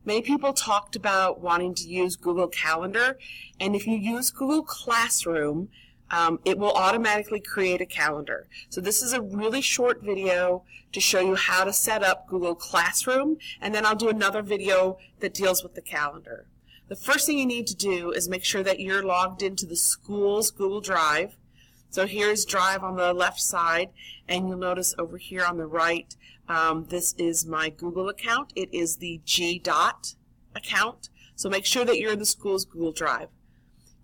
Many people talked about wanting to use Google Calendar, and if you use Google Classroom, it will automatically create a calendar. So this is a really short video to show you how to set up Google Classroom, and then I'll do another video that deals with the calendar. The first thing you need to do is make sure that you're logged into the school's Google Drive. So here's Drive on the left side, and you'll notice over here on the right, this is my Google account. It is the G.Dot account. So make sure that you're in the school's Google Drive.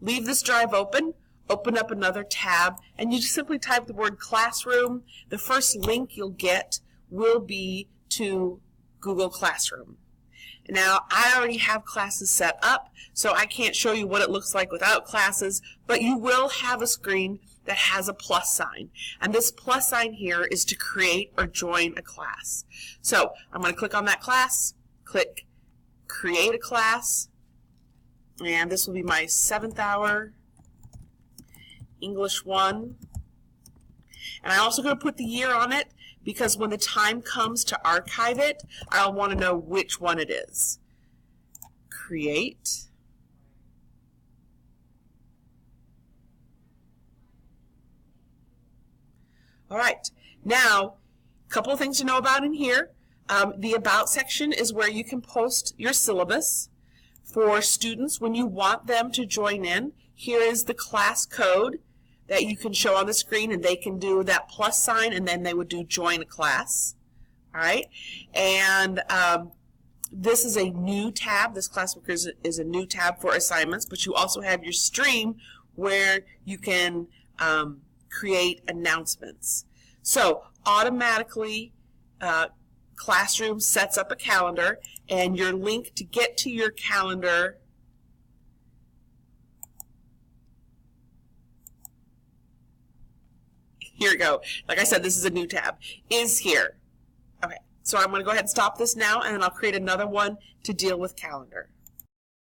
Leave this drive open. Open up another tab, and you just simply type the word Classroom. The first link you'll get will be to Google Classroom. Now, I already have classes set up, so I can't show you what it looks like without classes, but you will have a screen that has a plus sign. And this plus sign here is to create or join a class. So I'm going to click on that class, click Create a Class, and this will be my 7th hour English 1. And I'm also going to put the year on it because when the time comes to archive it, I'll want to know which one it is. Create. All right. Now, a couple of things to know about in here. The About section is where you can post your syllabus for students when you want them to join in. Here is the class code that you can show on the screen, and they can do that plus sign, and then they would do join a class. All right, and this is a new tab. This classwork is a new tab for assignments, but you also have your stream where you can create announcements. So automatically, Classroom sets up a calendar, and your link to get to your calendar here we go. Like I said, this is a new tab. Is here. Okay, so I'm going to go ahead and stop this now, and then I'll create another one to deal with calendar.